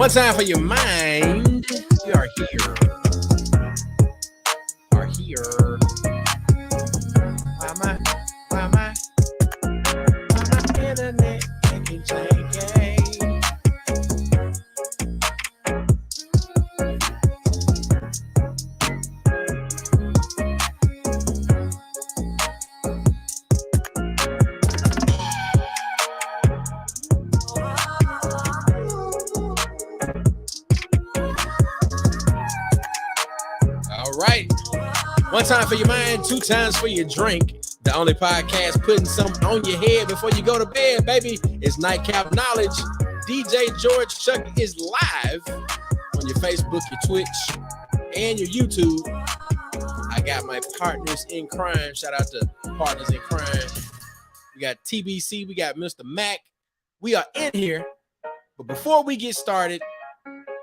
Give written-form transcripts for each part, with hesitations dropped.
One time for your mind. We are here. Are here. Why am I? Why am I? Why my internet making janky? Right. One time for your mind, two times for your drink. The only podcast putting something on your head before you go to bed, baby, is Nightcap Knowledge. DJ George Chuck is live on your Facebook, your Twitch, and your YouTube. I got my partners in crime. Shout out to partners in crime. We got TBC. We got Mr. Mac. We are in here. But before we get started,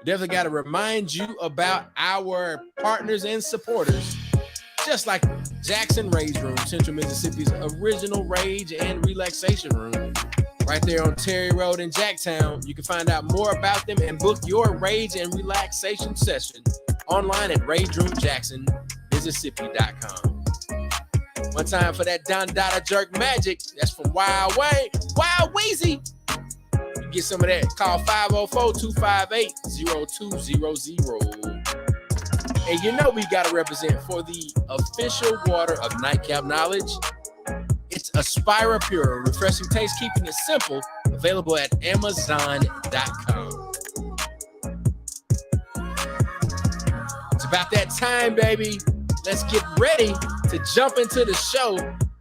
definitely got to remind you about our partners and supporters, just like Jackson Rage Room, Central Mississippi's original rage and relaxation room, right there on Terry Road in Jacktown. You can find out more about them and book your rage and relaxation session online at rageroomjacksonmississippi.com. One time for that Don Dada Jerk Magic. That's from Wild Weezy. Get some of that. Call 504-258-0200. And you know we got to represent for the official water of Nightcap Knowledge. It's Aspira Pure, refreshing taste, keeping it simple. Available at Amazon.com. It's about that time, baby. Let's get ready to jump into the show.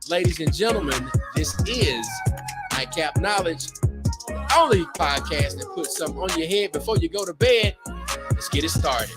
Ladies and gentlemen, this is Nightcap Knowledge. Only podcast that puts something on your head before you go to bed. Let's get it started.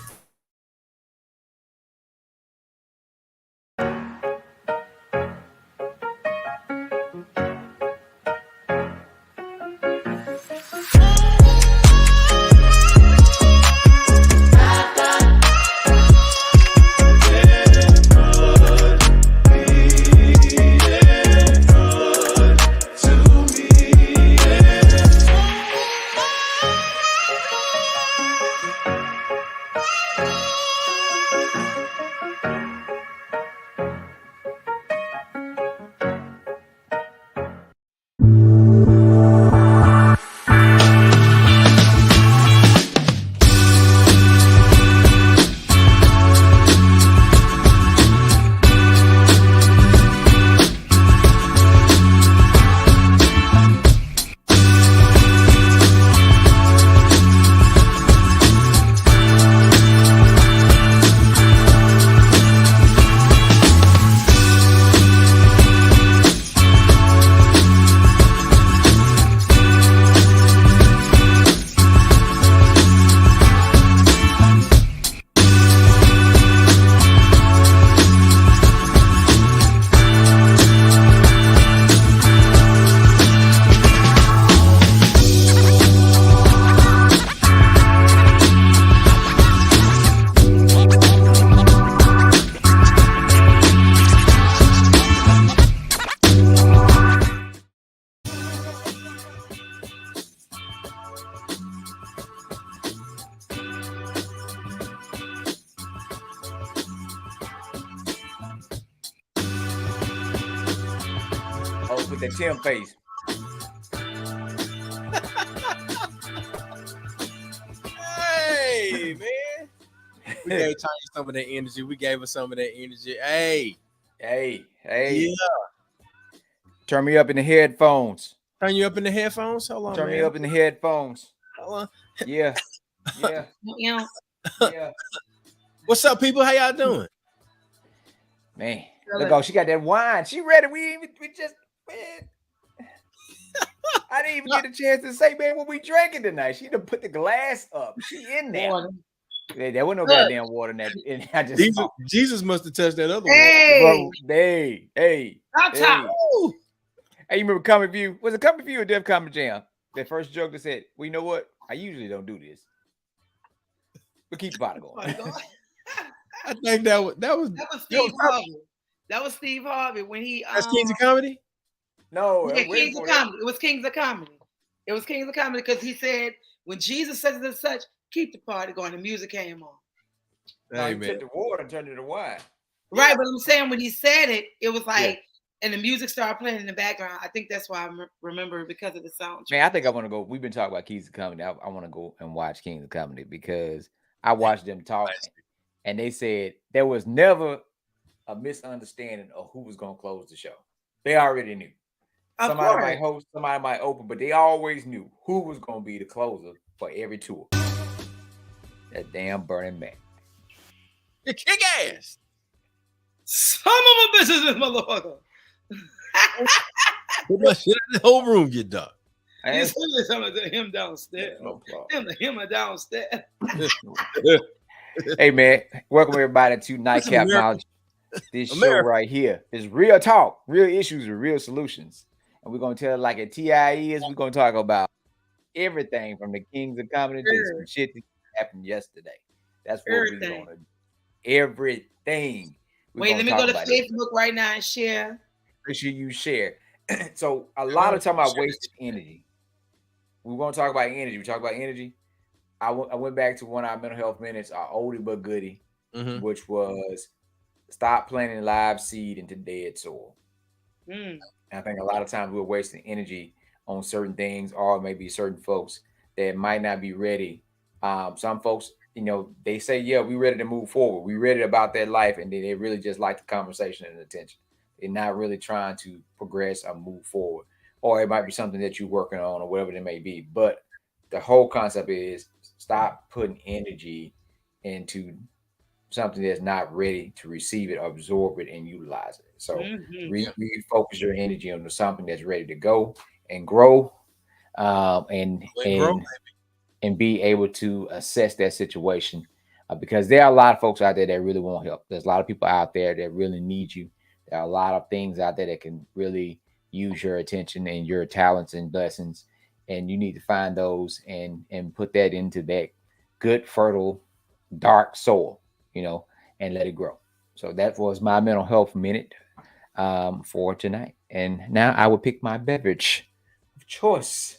With the Tim face. Hey, man. We gave Tonya some of that energy. We gave her some of that energy. Hey. Yeah. Turn me up in the headphones. Turn you up in the headphones? Hold on, Turn man. me up in the headphones. Hold on. Yeah. What's up, people? How y'all doing? Man, look, she got that wine. She ready. We just, man. I didn't even get a chance to say, man, what we drinking tonight. She done put the glass up. She in there. Yeah, there wasn't no goddamn water in that. And I just Jesus must have touched that other one. Bro, hey. Hey, you remember Comic View? Was it Comic View or Def Comedy Jam? That first joke that said, well, you know what? I usually don't do this. But keep the bottle going. I think that was Steve Harvey. That was Steve Harvey when he That's Kings of Comedy? No, yeah, Kings of Comedy. It was Kings of Comedy. It was Kings of Comedy because he said when Jesus says it as such, keep the party going. The music came on. No, he took the water and turned it to wine. Right, but I'm saying when he said it, it was like, and the music started playing in the background. I think that's why I remember because of the sound. Man, I think I want to go. We've been talking about Kings of Comedy. I want to go and watch Kings of Comedy because I watched them talk, and they said there was never a misunderstanding of who was going to close the show. They already knew. Somebody might host, somebody might open, but they always knew who was going to be the closer for every tour. That damn Burning Man. You kick ass. Some of my bitches is motherfucker. The whole room get dark. Him downstairs. Him downstairs. Hey man, welcome everybody to Nightcap Knowledge. This show right here is real talk, real issues, and real solutions. And we're gonna tell it like a TIE is. We're gonna talk about everything from the Kings of Comedy to some shit that happened yesterday. That's what we're gonna do. Everything. Wait, let me go to Facebook right now and share. Make sure you share. So a lot of time about wasted energy. We want to talk about energy. We talk about energy. I went back to one of our mental health minutes, our oldie but goodie, which was stop planting live seed into dead soil. And I think a lot of times we're wasting energy on certain things, or maybe certain folks that might not be ready. Some folks, they say, yeah, we're ready to move forward. We're ready about that life. And then they really just like the conversation and attention. They're not really trying to progress or move forward. Or it might be something that you're working on or whatever it may be. But the whole concept is stop putting energy into something that's not ready to receive it, absorb it, and utilize it. So refocus your energy on something that's ready to go and grow, and be able to assess that situation, because there are a lot of folks out there that really want help. There's a lot of people out there that really need you. There are a lot of things out there that can really use your attention and your talents and blessings, and you need to find those and put that into that good, fertile, dark soil, and let it grow. So that was my mental health minute for tonight. And now I will pick my beverage of choice.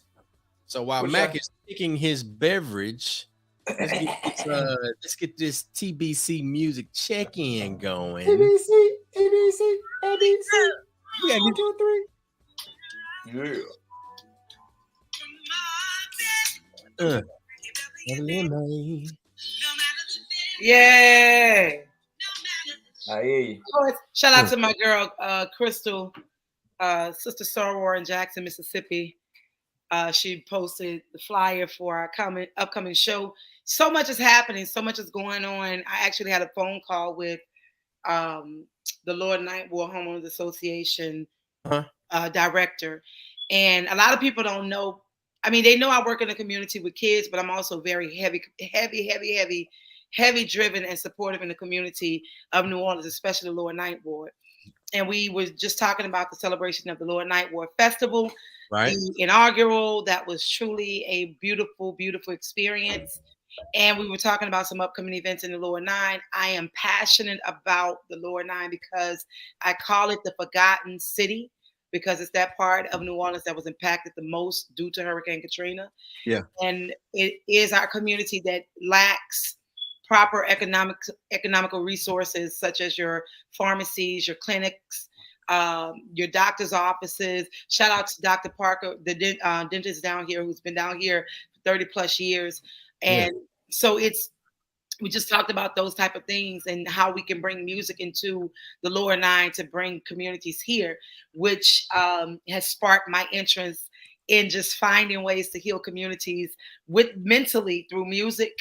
So while Mac is picking his beverage, let's get this TBC music check-in going. ABC. We got 1, 2, 3. Yeah. Yeah. I hear you. Shout out to my girl, Crystal, Sister Soror in Jackson, Mississippi. She posted the flyer for our upcoming show. So much is happening. So much is going on. I actually had a phone call with the Lord Night War Homeowners Association director. And a lot of people don't know. I mean, they know I work in the community with kids, but I'm also very heavy driven and supportive in the community of New Orleans, especially the Lord Night Ward. And we were just talking about the celebration of the Lord Night Ward Festival, the inaugural. That was truly a beautiful, beautiful experience. And we were talking about some upcoming events in the Lower Nine. I am passionate about the Lower Nine because I call it the Forgotten City, because it's that part of New Orleans that was impacted the most due to Hurricane Katrina. Yeah. And it is our community that lacks proper economical resources, such as your pharmacies, your clinics, your doctor's offices. Shout out to Dr. Parker, the dentist down here, who's been down here for 30 plus years. And so we just talked about those type of things and how we can bring music into the Lower Nine to bring communities here, which has sparked my interest in just finding ways to heal communities mentally through music.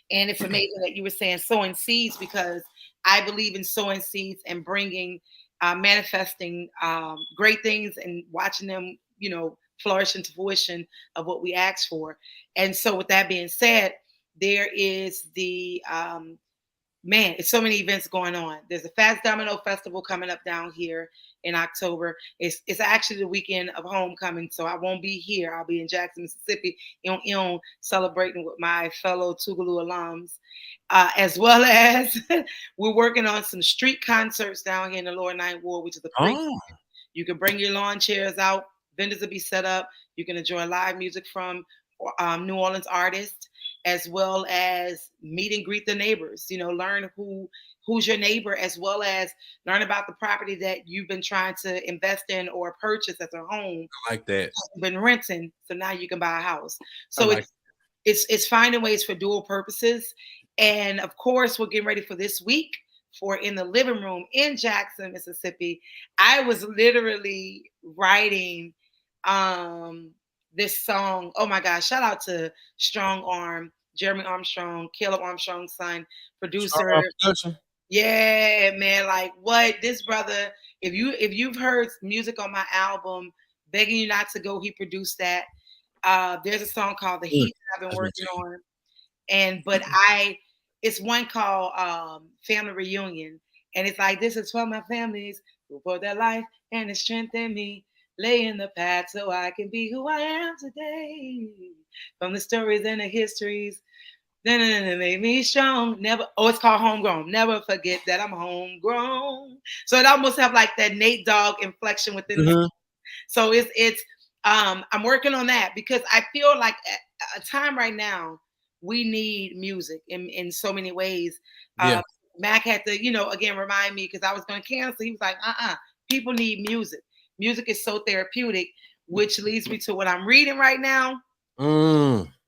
And it's amazing that you were saying sowing seeds, because I believe in sowing seeds and bringing, manifesting great things and watching them, flourish into fruition of what we asked for. And so with that being said, there is the, it's so many events going on. There's a Fats Domino Festival coming up down here in October. It's actually the weekend of homecoming, so I won't be here. I'll be in Jackson, Mississippi, celebrating with my fellow Tougaloo alums, as well as we're working on some street concerts down here in the Lower Ninth Ward, which is a great. You can bring your lawn chairs out vendors will be set up. You can enjoy live music from New Orleans artists, as well as meet and greet the neighbors. Learn who's your neighbor, as well as learn about the property that you've been trying to invest in or purchase as a home. I like that. You've been renting, so now you can buy a house. So it's finding ways for dual purposes. And of course, we're getting ready for this week for In the Living Room in Jackson, Mississippi. I was literally writing this song. Oh my gosh, shout out to Strong Arm, Jeremy Armstrong, Caleb Armstrong's son, producer. Yeah, man, like what this brother, if you've heard music on my album, Begging You Not to Go, he produced that. There's a song called The Heat that I've been working on. It's one called Family Reunion. And it's like, this is for my families who put their life and the strength in me, lay in the path so I can be who I am today. From the stories and the histories, then made me strong. It's called Homegrown. Never forget that I'm homegrown. So it almost have like that Nate Dogg inflection within the So it's I'm working on that because I feel like at a time right now, we need music in so many ways. Mac had to, again, remind me because I was going to cancel. He was like, people need music. Music is so therapeutic, which leads me to what I'm reading right now.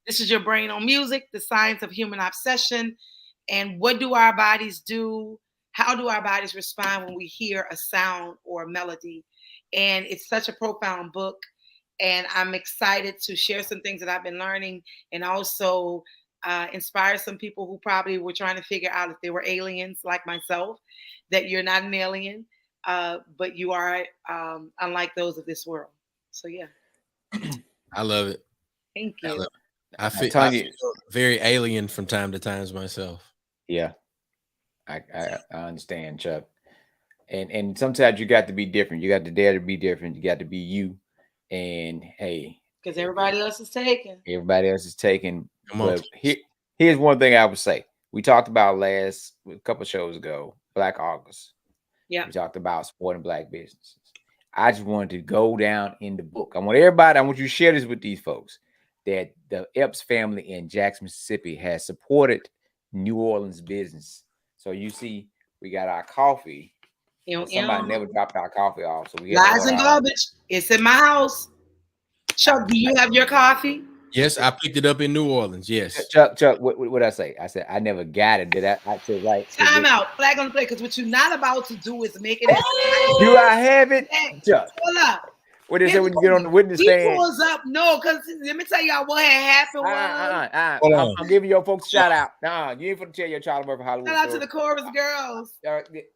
This is Your Brain on Music, The Science of Human Obsession. And what do our bodies do? How do our bodies respond when we hear a sound or a melody? And it's such a profound book. And I'm excited to share some things that I've been learning and also inspire some people who probably were trying to figure out if they were aliens like myself, that you're not an alien, but you are unlike those of this world. So, yeah. I love it. Thank you. I feel very alien from time to time myself. Yeah, I understand, Chuck. And sometimes you got to be different. You got to dare to be different. You got to be you. And hey, because everybody else is taken. Everybody else is taken. But here's one thing I would say. We talked about a couple shows ago, Black August. Yeah. We talked about supporting Black businesses. I just wanted to go down in the book. I want you to share this with these folks, that the Epps family in Jackson, Mississippi has supported New Orleans business. So you see, we got our coffee. Somebody never dropped our coffee off. So we lies and garbage. It's in my house. Chuck, do you have your coffee? Yes, I picked it up in New Orleans. Yes. Chuck, what I say? I said I never got it. Did I said right? Time out. Flag on the play, because what you're not about to do is make it. Do I have it? Chuck. Hold up. What is it when you get on the witness stand? He pulls up. No, because let me tell y'all what had happened. I'm giving your folks a shout out. Nah, you ain't for to tell your Charlie Murphy Hollywood. Shout out to the chorus girls.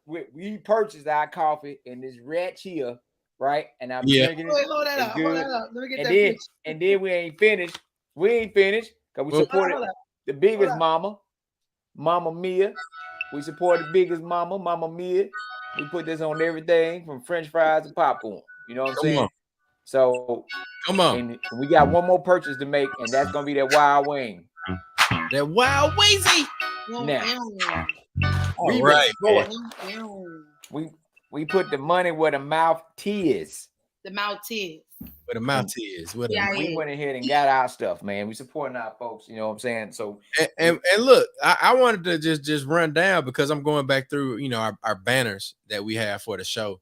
We purchased our coffee in this red here, right? And I'm drinking it. Wait, hold that up. Let me get that picture. And then we ain't finished. We ain't finished because we supported the biggest mama, Mama Mia. We support the biggest mama, Mama Mia. We put this on everything from French fries to popcorn. You know what I'm saying? So come on. And we got one more purchase to make, and that's gonna be that wild wing. That wild Weezy. Now, all right. We put the money where the mouth is. The mouth is. Where the mouth is. We went ahead and got our stuff, man. We supporting our folks. You know what I'm saying? So and look, I wanted to just run down because I'm going back through, our banners that we have for the show.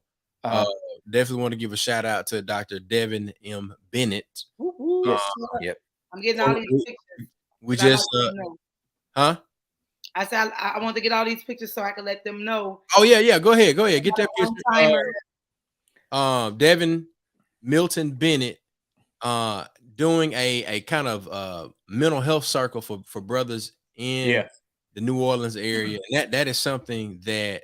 Definitely want to give a shout out to Dr. Devin M. Bennett. Yes. Yep. I'm getting all these pictures. We just I said I want to get all these pictures so I can let them know. Oh yeah. Go ahead. Get that picture. Devin Milton Bennett doing a kind of mental health circle for brothers in the New Orleans area. That is something that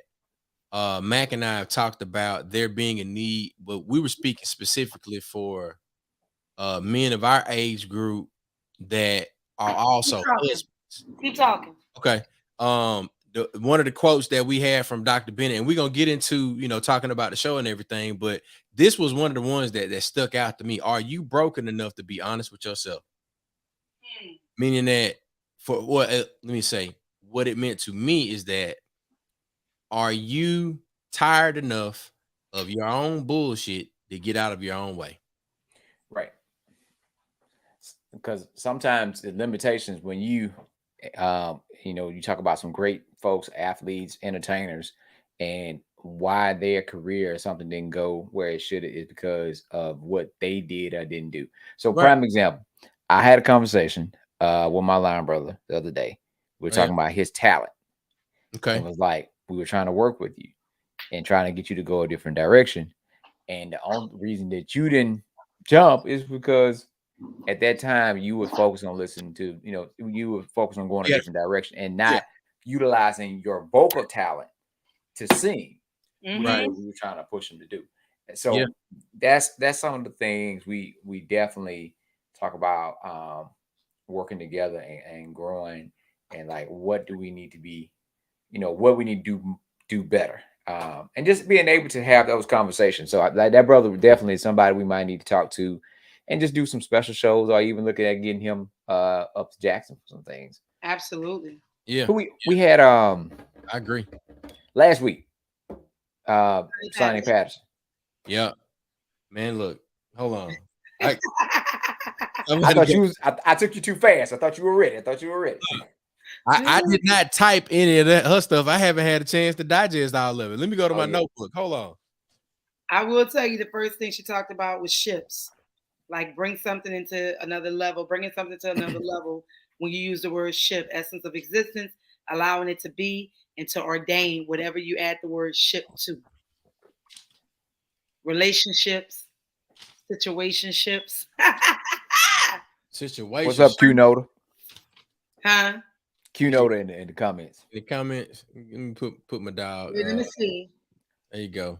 Mac and I have talked about there being a need, but we were speaking specifically for men of our age group that are also husbands. Keep talking. Okay. One of the quotes that we had from Dr. Bennett, and we're gonna get into talking about the show and everything, but this was one of the ones that stuck out to me. Are you broken enough to be honest with yourself? Meaning that let me say what it meant to me is that, are you tired enough of your own bullshit to get out of your own way? because sometimes the limitations when you you talk about some great folks, athletes, entertainers, and why their career or something didn't go where it should is because of what they did or didn't do. So prime example, I had a conversation with my line brother the other day. We were talking about his talent. Okay. It was like, we were trying to work with you and trying to get you to go a different direction. And the only reason that you didn't jump is because at that time you were focused on listening to, you were focused on going a different direction and not utilizing your vocal talent to sing, which is what we were trying to push him to do. And so that's some of the things we definitely talk about, working together and growing, and like, what do we need to be, what we need to do better. And just being able to have those conversations. So that brother definitely is somebody we might need to talk to and just do some special shows, or even looking at getting him up to Jackson for some things. Absolutely. Yeah. We had I agree. Last week, Sonny Patterson. Yeah. Man, look, hold on. I thought you was I took you too fast. I thought you were ready. I did not type any of that her stuff. I haven't had a chance to digest all of it. Let me go to my notebook. Hold on. I will tell you, the first thing she talked about was ships. Like, bring something into another level, bringing something to another level. When you use the word ship, essence of existence, allowing it to be, and to ordain whatever you add the word ship to. Relationships, situationships. Situation. What's up, Q Noda? Huh? Q Noda in the comments. In the comments. Let me put my dog. Let me see. There you go.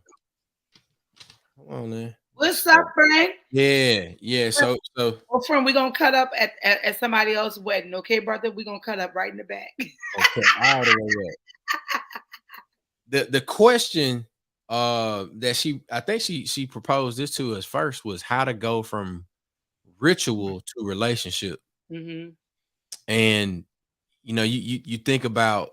Come on, man. What's up, Frank? Yeah. So well, friend, we're gonna cut up at somebody else's wedding, okay, brother? We're gonna cut up right in the back. Okay, all the way up. The question that I think she proposed this to us first was how to go from ritual to relationship. Mm-hmm. And you think about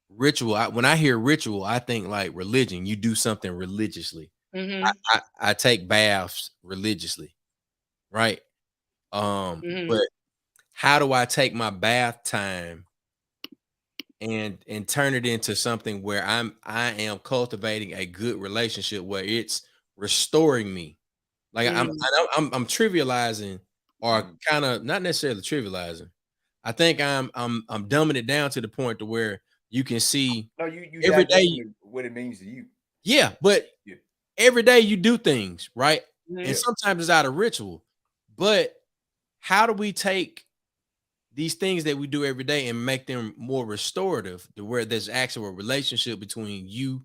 ritual. When I hear ritual, I think like religion. You do something religiously. Mm-hmm. I take baths religiously, right? But how do I take my bath time and turn it into something where I am cultivating a good relationship where it's restoring me? Like I'm trivializing, or kind of not necessarily trivializing. I think I'm dumbing it down to the point to where you can see you every day what it means to you. Yeah, but every day you do things, right? Mm-hmm. And sometimes it's out of ritual. But how do we take these things that we do every day and make them more restorative, to where there's actual relationship between you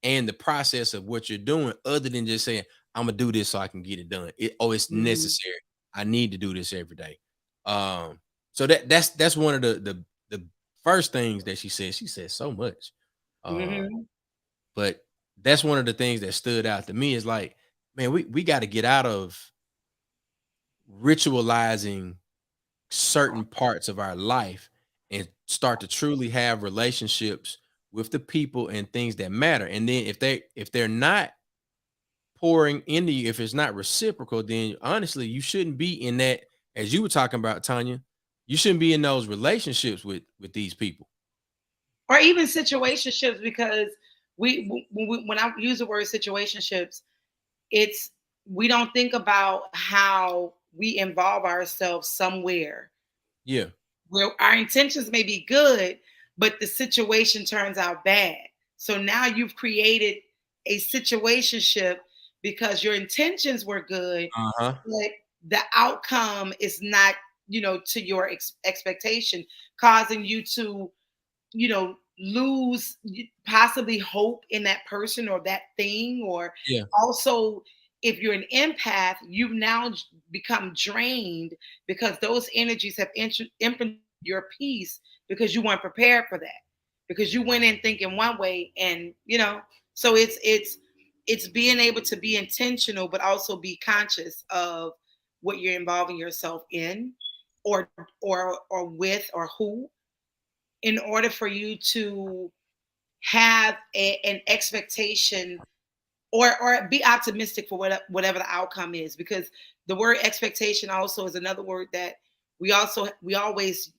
and the process of what you're doing, other than just saying, I'm gonna do this so I can get it done. It's necessary. I need to do this every day. So that's one of the first things that she said. She said so much. But that's one of the things that stood out to me, is like, man, we got to get out of ritualizing certain parts of our life and start to truly have relationships with the people and things that matter. And then if they're not pouring into you, if it's not reciprocal, then honestly, you shouldn't be in that, as you were talking about, Tonya, you shouldn't be in those relationships with these people. Or even situationships, because when I use the word situationships, we don't think about how we involve ourselves somewhere. Yeah. Where our intentions may be good, but the situation turns out bad. So now you've created a situationship because your intentions were good, but the outcome is not, to your expectation, causing you to, lose possibly hope in that person or that thing. Or also, if you're an empath, you've now become drained because those energies have imprinted your peace, because you weren't prepared for that, because you went in thinking one way, and so it's being able to be intentional, but also be conscious of what you're involving yourself in, or with, or who, in order for you to have an expectation, or be optimistic for whatever the outcome is. Because the word expectation also is another word that we always,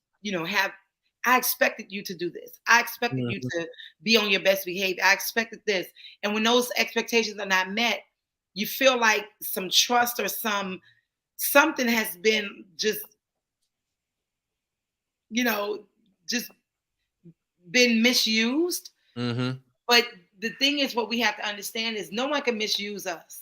I expected you to do this. I expected you to be on your best behavior. I expected this. And when those expectations are not met, you feel like some trust or something has been just been misused. Mm-hmm. But the thing is, what we have to understand is no one can misuse us.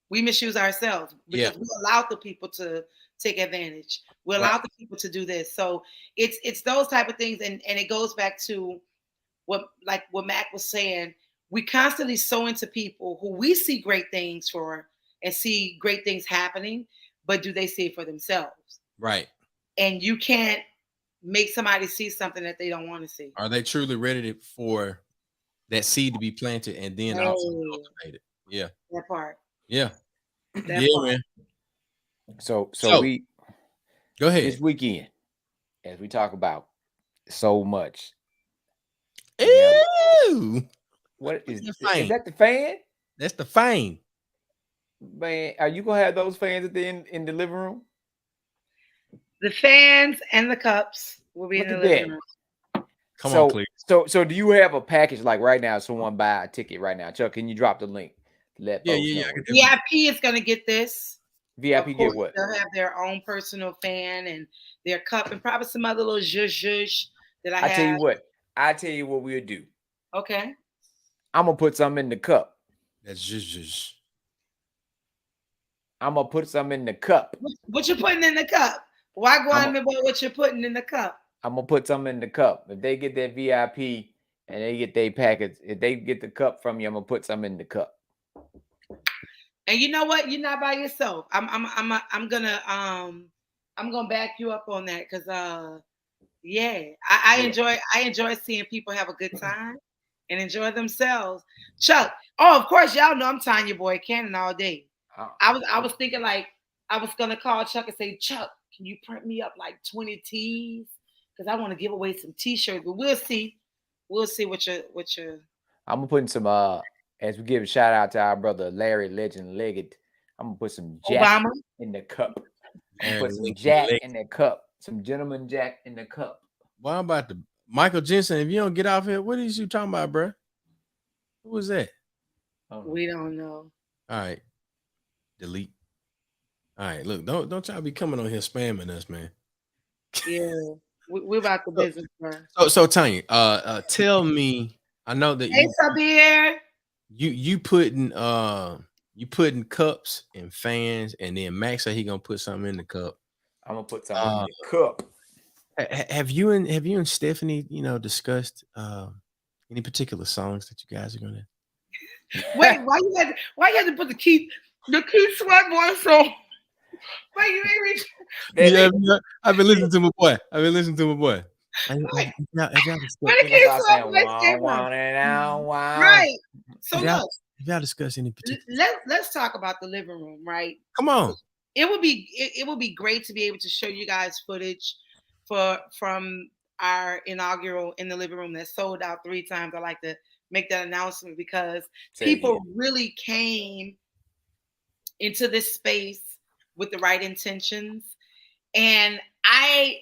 We misuse ourselves because we allow the people to take advantage. We allow the people to do this. So it's those type of things. And it goes back to what Mac was saying. We constantly sow into people who we see great things for and see great things happening, but do they see it for themselves? Right. And you can't make somebody see something that they don't want to see. Are they truly ready for that seed to be planted and then also cultivated? Yeah. That part. Yeah. That yeah, part. man. So we go ahead. This weekend, as we talk about so much. Ew. What is that the fan? That's the fan. Man, are you gonna have those fans at the end in the living room? The fans and the cups will be in the living room. Come on, please. So do you have a package like right now? Someone buy a ticket right now. Chuck, can you drop the link? Let folks know. VIP is gonna get this. VIP get what? They'll have their own personal fan and their cup and probably some other little zhuzh that I have. I tell you what we'll do. Okay. I'm gonna put something in the cup. That's zhuzh. I'm gonna put something in the cup. What you putting in the cup? Why go on about what you're putting in the cup? I'm gonna put something in the cup. If they get that VIP and they get their package, if they get the cup from you, I'm gonna put something in the cup. And you know what? You're not by yourself. I'm gonna back you up on that because I enjoy seeing people have a good time and enjoy themselves. Chuck, of course, y'all know I'm Tonya Boyd-Cannon all day. I was thinking like I was gonna call Chuck and say, Chuck, can you print me up like 20 tees? Because I want to give away some t-shirts, but we'll see. We'll see what you're. I'm gonna put in some as we give a shout out to our brother Larry Legend Leggett. I'm gonna put some Jack in the cup. Put some Jack in the cup. Some Gentleman Jack in the cup. Well, I'm about to Michael Jensen. If you don't get off here, what is you talking about, bro? Who was that? We don't know. All right. Delete. All right, look, don't try to be coming on here spamming us, man. Yeah, we're about the business, bro. So Tonya, tell me, I know that you putting cups and fans, and then Max said he gonna put something in the cup. I'm gonna put something in the cup. Have you and Stephanie, discussed any particular songs that you guys are gonna? Wait, why you had to put the Keith Sweat voice on? Wait, you ain't reach. Yeah, I've been listening to my boy. Have y'all right. So look, have y'all discussed any particular? Let's talk about the living room, right? Come on. It would be great to be able to show you guys footage from our inaugural in the living room that sold out 3 times. I like to make that announcement because people really came into this space with the right intentions. And I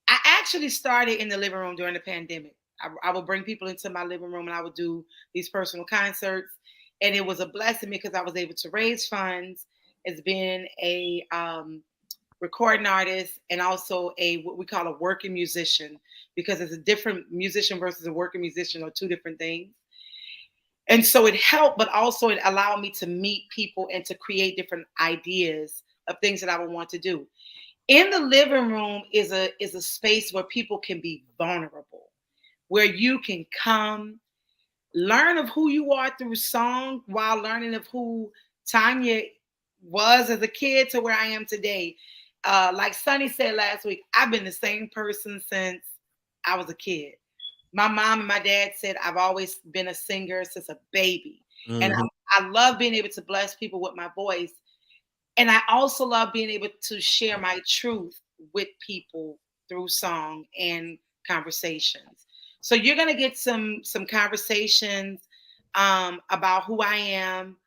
actually started in the living room during the pandemic. I would bring people into my living room and I would do these personal concerts. And it was a blessing because I was able to raise funds as being a recording artist and also what we call a working musician, because it's a different musician versus a working musician are 2 different things. And so it helped, but also it allowed me to meet people and to create different ideas of things that I would want to do. In the living room is a space where people can be vulnerable, where you can come, learn of who you are through song while learning of who Tonya was as a kid to where I am today. Like Sonny said last week, I've been the same person since I was a kid. My mom and my dad said I've always been a singer since a baby. Mm-hmm. And I love being able to bless people with my voice. And I also love being able to share my truth with people through song and conversations. So you're going to get some conversations about who I am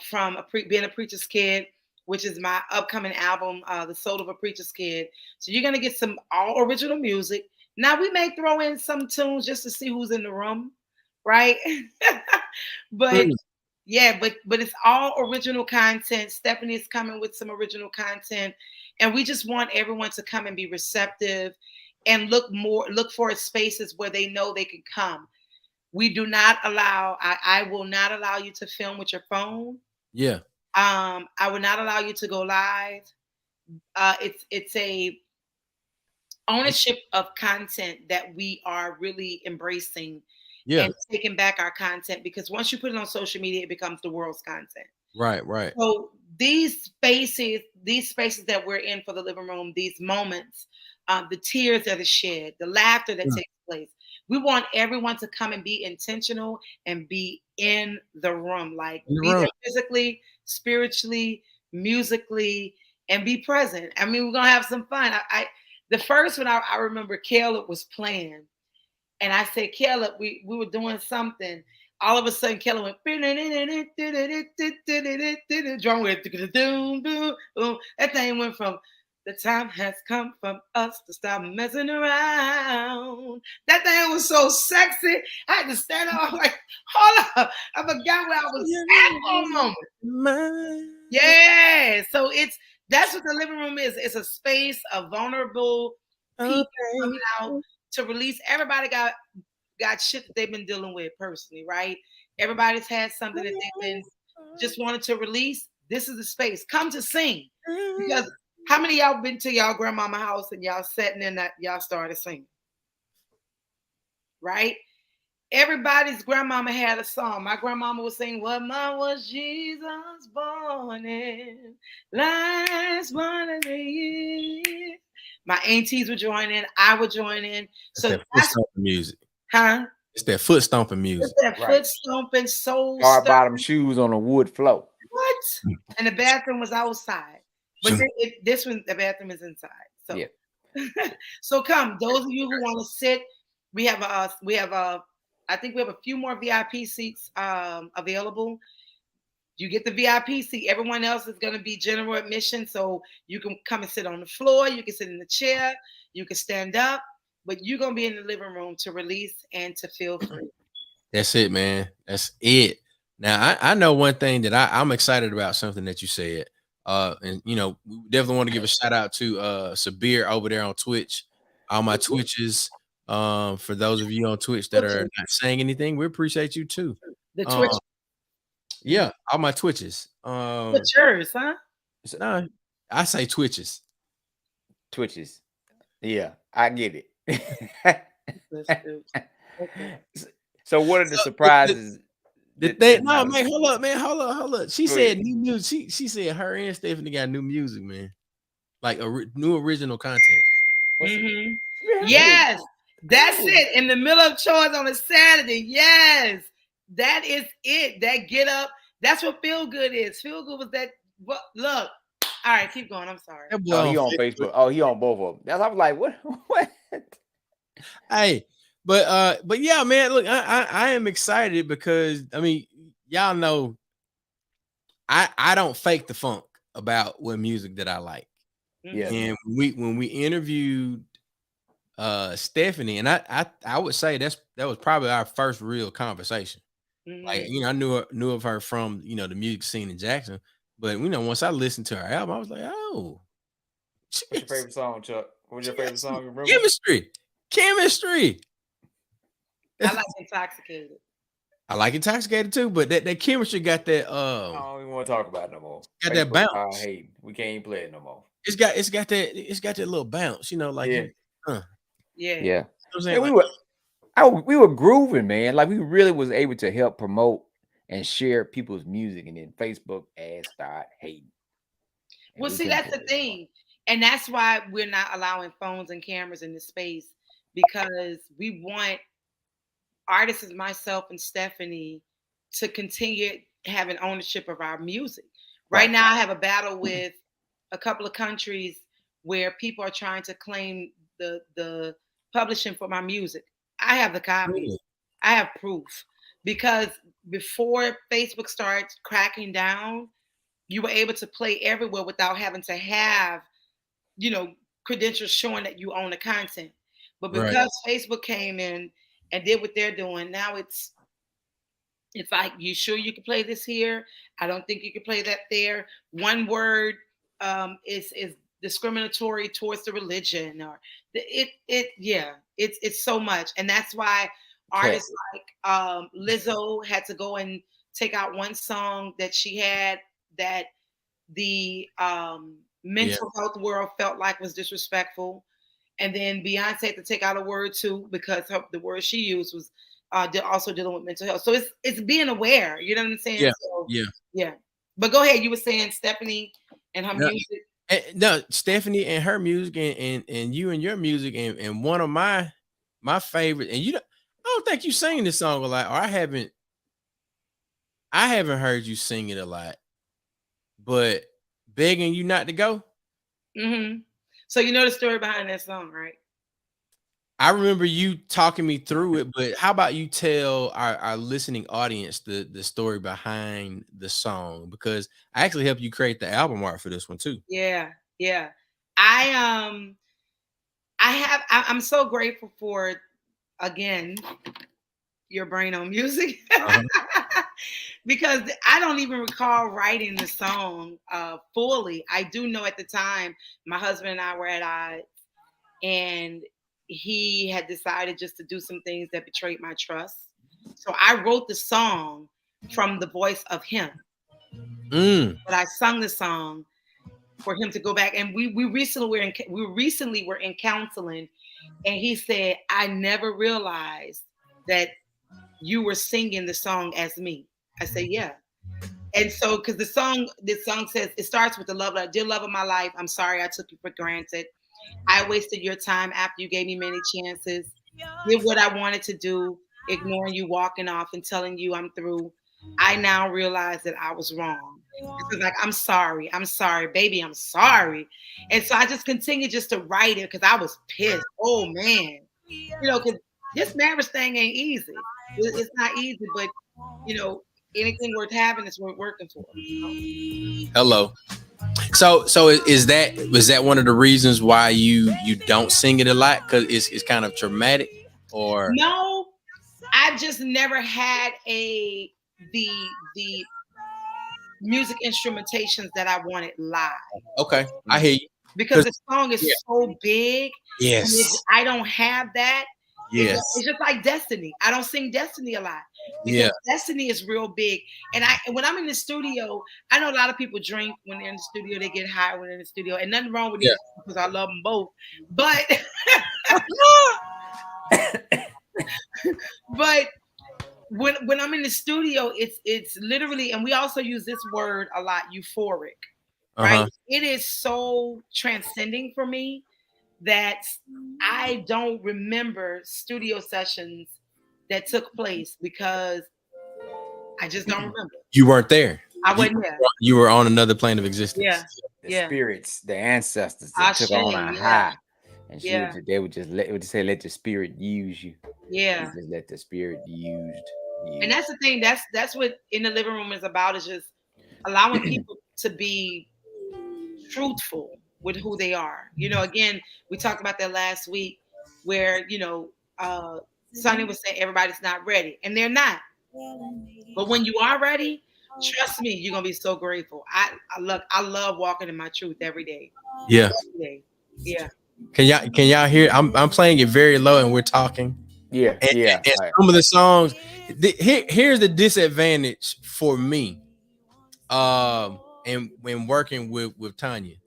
from being a preacher's kid. which is my upcoming album, The Soul of a Preacher's Kid. So you're gonna get some all original music. Now we may throw in some tunes just to see who's in the room, right? But yeah, but it's all original content. Stephanie is coming with some original content, and we just want everyone to come and be receptive and look for spaces where they know they can come. We do not allow, I will not allow you to film with your phone. Yeah. I will not allow you to go live. It's a ownership of content that we are really embracing and taking back our content, because once you put it on social media, it becomes the world's content. Right. So these spaces that we're in for the living room, these moments, the tears that are shed, the laughter that takes place, we want everyone to come and be intentional and be in the room, like be there physically, spiritually, musically, and be present. I mean, we're gonna have some fun. The first one I remember Caleb was playing, and I said, Caleb, we were doing something. All of a sudden, Caleb went, drum went, that thing went from, the time has come from us to stop messing around. That thing was so sexy. I had to stand up. I was like, hold up. I forgot where I was at for a moment. Yeah. So that's what the living room is. It's a space of vulnerable people coming out to release. Everybody got shit that they've been dealing with personally, right? Everybody's had something that they've been just wanted to release. This is the space. Come to sing. Because how many of y'all been to y'all grandmama house and y'all sitting in that y'all started singing? Right? Everybody's grandmama had a song. My grandmama was singing, "What month was Jesus born in? Last one of the year." My aunties would join in. I would join in. So that's foot stomping music. Huh? It's that foot stomping music. It's that foot stomping, soul hard bottom shoes on a wood floor. What? And the bathroom was outside. But this one, the bathroom is inside. So yeah. So come, those of you who want to sit, we have I think we have a few more VIP seats available. You get the VIP seat. Everyone else is going to be general admission. So you can come and sit on the floor. You can sit in the chair. You can stand up. But you're going to be in the living room to release and to feel free. That's it, man. That's it. Now, I know one thing that I'm excited about, something that you said. And, we definitely want to give a shout out to Sabir over there on Twitch. All my Twitches. For those of you on Twitch that are not saying anything, we appreciate you too. The Twitch. Yeah, all my Twitches. What's yours, huh? No, I say Twitches. Twitches. Yeah, I get it. So what are the surprises? No, man, hold up. She said new music. She said her and Stephanie got new music, man. Like new original content. Yes, that's it. In the middle of chores on a Saturday. Yes, that is it. That get up. That's what Feel Good is. Feel Good was that. What? Look. All right, keep going. I'm sorry. Oh, he on Facebook. Oh, he on both of them. That's, I was like, what? Hey, but yeah, man. Look, I am excited because y'all know I don't fake the funk about what music that I like. Yeah. And when we interviewed Stephanie, and I would say that was probably our first real conversation. Like, I knew of her from the music scene in Jackson. But once I listened to her album, I was like, oh. What's your favorite song, Chuck? What's your favorite song? Remember? Chemistry. I like Intoxicated. I like Intoxicated too, but that chemistry got that. I don't even want to talk about it no more. Got that bounce. We can't even play it no more. It's got that little bounce, like yeah. Yeah. We were grooving, man. Like we really was able to help promote and share people's music, and then Facebook ads start hating. Well, see, that's the thing. And that's why we're not allowing phones and cameras in this space, because we want artists, myself and Stephanie, to continue having ownership of our music. Right now, I have a battle with a couple of countries where people are trying to claim the publishing for my music. I have the copies. I have proof. Because before Facebook starts cracking down, you were able to play everywhere without having to have, you know, credentials showing that you own the content. But because Facebook came in and did what they're doing, now it's like, you sure you can play this here? I don't think you can play that there. One word is discriminatory towards the religion, or it's so much. And that's why artists like Lizzo had to go and take out one song that she had that the mental health world felt like was disrespectful. And then Beyonce had to take out a word too, because the word she used was also dealing with mental health. So it's being aware. You know what I'm saying? Yeah. So, yeah. But go ahead. You were saying Stephanie and her music. No, Stephanie and her music, and you and your music, and one of my favorite. And I don't think you sing this song a lot, or I haven't heard you sing it a lot. But Begging You Not to Go. Mm-hmm. So you know the story behind that song, right? I remember you talking me through it, but how about you tell our listening audience the story behind the song? Because I actually helped you create the album art for this one too. Yeah. I'm so grateful for, again, your brain on music. Because I don't even recall writing the song fully. I do know at the time my husband and I were at odds, and he had decided just to do some things that betrayed my trust. So I wrote the song from the voice of him. But I sung the song for him to go back. And we recently were in counseling, and he said, I never realized that you were singing the song as me. I said, yeah. And so, because this song says, it starts with the love letter. Dear love of my life, I'm sorry I took you for granted. I wasted your time after you gave me many chances. Did what I wanted to do, ignoring you, walking off, and telling you I'm through. I now realize that I was wrong. It's like, I'm sorry, baby, I'm sorry. And so I just continued just to write it because I was pissed. Oh man, because this marriage thing ain't easy. It's not easy, but anything worth having is worth working for. Hello. So was that one of the reasons why you don't sing it a lot, because it's kind of traumatic? Or no, I've just never had the music instrumentations that I wanted live. Okay, I hear you. Because the song is so big. Yes. I don't have that. Yes. It's just like Destiny. I don't sing Destiny a lot. Because Destiny is real big. And when I'm in the studio, I know a lot of people drink when they're in the studio. They get high when they're in the studio. And nothing wrong with it, because I love them both. But but when I'm in the studio, it's literally, and we also use this word a lot, euphoric. Right? It is so transcending for me that I don't remember studio sessions that took place because I just don't remember. You weren't there. I wasn't there. You were on another plane of existence. Yeah. The spirits, the ancestors that took on a high. And they would just say, let the spirit use you. Yeah. Just let the spirit use you. And that's the thing. That's what In the Living Room is about, is just allowing people to be truthful with who they are. Again, we talked about that last week where, Sonny was saying everybody's not ready, and they're not. But when you are ready, trust me, you're gonna be so grateful. I love walking in my truth every day. Yeah. Every day. Yeah. Can y'all hear? I'm playing it very low and we're talking. Yeah. And some of the songs, here's the disadvantage for me. And when working with Tonya,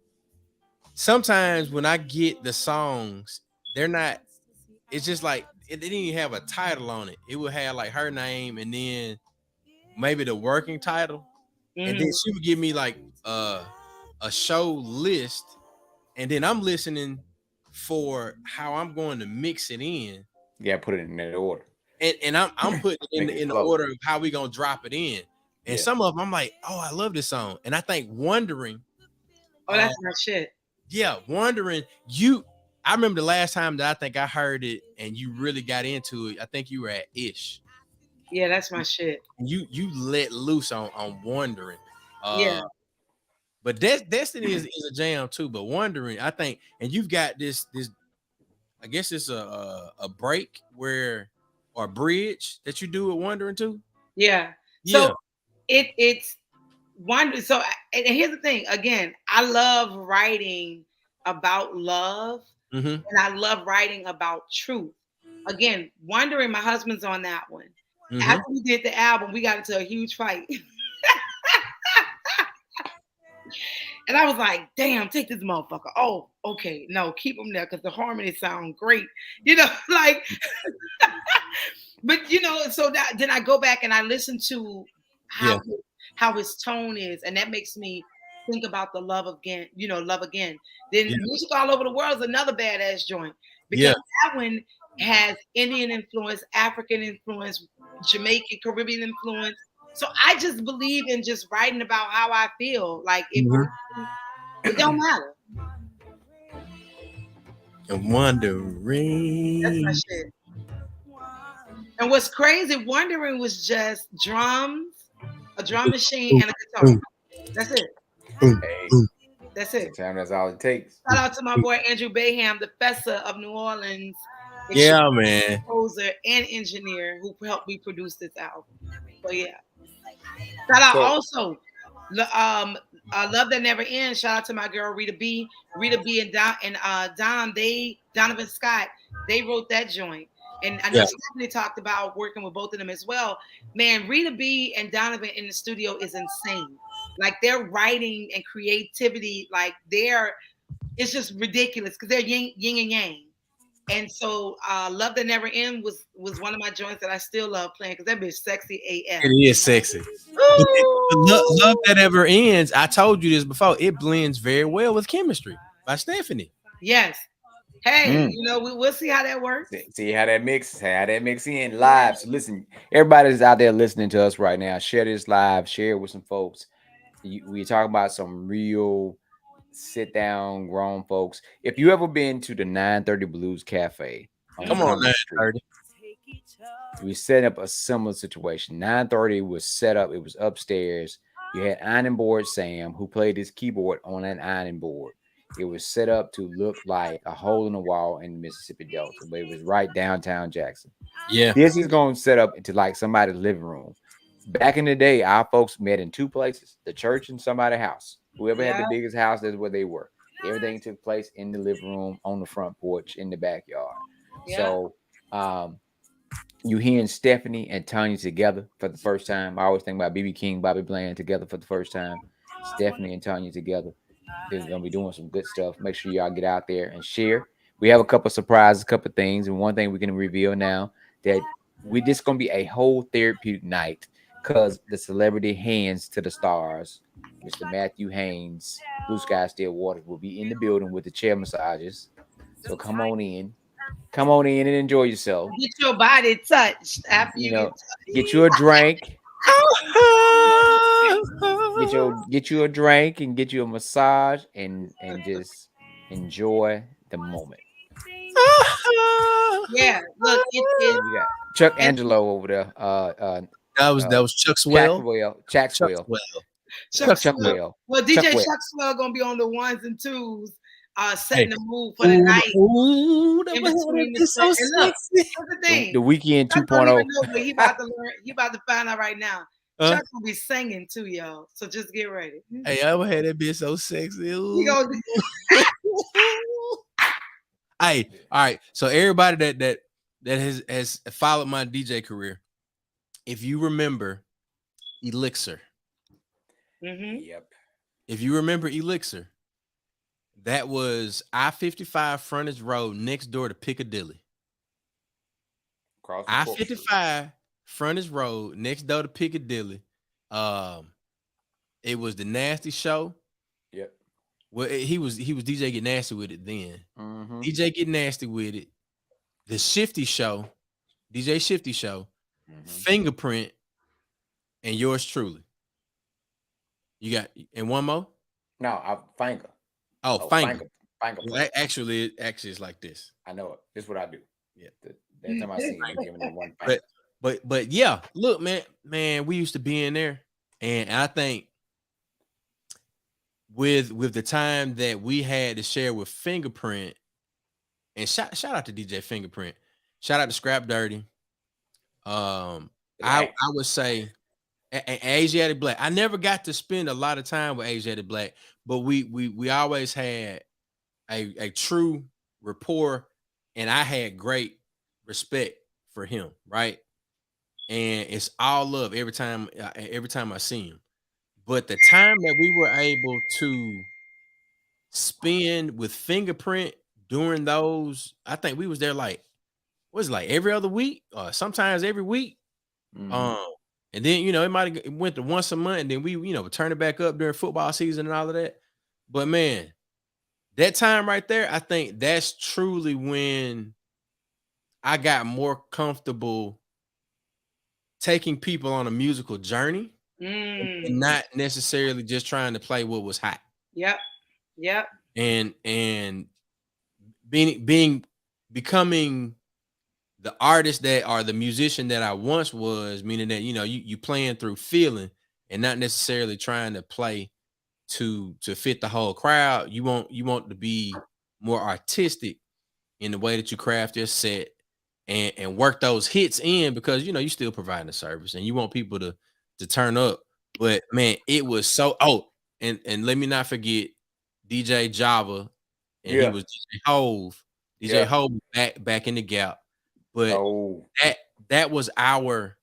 sometimes when I get the songs, they're not, it's just like, it didn't even have a title on it. It would have like her name and then maybe the working title. And then she would give me like a show list. And then I'm listening for how I'm going to mix it in. Yeah, put it in that order. And I'm putting it in the order of how we gonna drop it in. And some of them I'm like, oh, I love this song. And I think Wondering. Oh, that's my shit. Yeah, Wondering. I remember the last time that I think I heard it and you really got into it. I think you were at Ish. Yeah, that's my shit. You let loose on Wondering. Yeah. But Destiny is a jam too. But Wondering, I think, and you've got this. I guess it's a break or a bridge that you do at Wondering too. Yeah. Yeah. So it's wonder. So and here's the thing. Again, I love writing about love, and I love writing about truth. Again, Wondering, my husband's on that one. After we did the album, we got into a huge fight. And I was like, damn, take this motherfucker. Oh, okay. No, keep him there because the harmony sound great. You know, like, but you know, so that then I go back and I listen to how his tone is, and that makes me think about the love again, you know, love again. Then Music All Over the World is another badass joint because that one has Indian influence, African influence, Jamaican, Caribbean influence. So I just believe in just writing about how I feel. Like it don't matter. And Wondering. That's my shit. And what's crazy, Wondering was just drums, a drum machine, and a guitar. That's it. That's it. Sometimes that's all it takes. Shout out to my boy Andrew Baham, the Fessa of New Orleans. Yeah, man. Composer and engineer who helped me produce this album. So yeah. Shout out also, Love That Never Ends. Shout out to my girl Rita B. Rita B and Donovan Scott, they wrote that joint. And I know Stephanie talked about working with both of them as well. Man, Rita B and Donovan in the studio is insane. Like their writing and creativity, like it's just ridiculous because they're yin and yang. And so Love That Never Ends was one of my joints that I still love playing because that bitch sexy AF. It is sexy. Love That Never Ends. I told you this before. It blends very well with Chemistry by Stephanie. Yes. Hey, you know, we'll see how that works. See how that mix in live. So listen, everybody's out there listening to us right now. Share this live. Share it with some folks. We talk about some real sit down grown folks. If you ever been to the 930 Blues Cafe, come on, 930. We set up a similar situation. 930 was set up. It was upstairs. You had ironing board Sam who played his keyboard on an ironing board. It was set up to look like a hole in the wall in the Mississippi Delta, but it was right downtown Jackson. Yeah. This is going to set up into like somebody's living room. Back in the day, our folks met in two places, the church and somebody's house. Whoever had the biggest house, that's where they were. Everything took place in the living room, on the front porch, in the backyard. Yeah. So you hearing Stephanie and Tonya together for the first time. I always think about BB King, Bobby Bland together for the first time. Stephanie and Tonya together. They're going to be doing some good stuff. Make sure y'all get out there and share. We have a couple surprises, a couple things. And one thing we can reveal now that this going to be a whole therapeutic night because the celebrity Hands to the Stars, Mr. Matthew Haynes, Blue Sky Still Waters will be in the building with the chair massages. So come on in. Come on in and enjoy yourself. Get your body touched after get you a drink. Get you a drink and get you a massage and just enjoy the moment. Yeah, look, Chuck Angelo over there. That was Chuck Swell. Chuck Swell. Well, DJ Chuck Swell gonna be on the ones and twos, setting the mood for the night. Ooh, that's so sexy. The Weekend 2.0. He about to learn. He about to find out right now. Chuck will be singing too, y'all. So just get ready. Hey, I had that bitch so sexy. Hey, all right. So everybody that has followed my DJ career, if you remember Elixir. Yep. If you remember Elixir, that was I-55 frontage road next door to Piccadilly. I-55 frontage road next door to Piccadilly. It was the Nasty Show. Yep. Well, he was DJ Get Nasty with it then. DJ Get Nasty with it. The Shifty Show, DJ Shifty Show, Fingerprint, and yours truly. You got and one more? No, Finger. Oh, Finger. Finger. Well, actually, it's like this. I know it. This is what I do. Yeah. That time I see you giving them one. But yeah, look, man, we used to be in there, and I think with the time that we had to share with Fingerprint, and shout out to DJ Fingerprint, shout out to Scrap Dirty. I would say Asiatic Black. I never got to spend a lot of time with Asiatic Black, but we always had a true rapport, and I had great respect for him, right? And it's all love every time I see him. But the time that we were able to spend with Fingerprint during those, I think we was there like, was it like every other week or sometimes every week. And then, it might have went to once a month, and then we, turn it back up during football season and all of that. But man, that time right there, I think that's truly when I got more comfortable taking people on a musical journey and not necessarily just trying to play what was hot. Yep. And becoming the artist that, or the musician that I once was, meaning that, you playing through feeling and not necessarily trying to play to fit the whole crowd. You want to be more artistic in the way that you craft your set and work those hits in, because you still providing a service and you want people to turn up. But man, it was so and let me not forget DJ Java, and he was DJ Hove. DJ Hove back in the gap. But that was our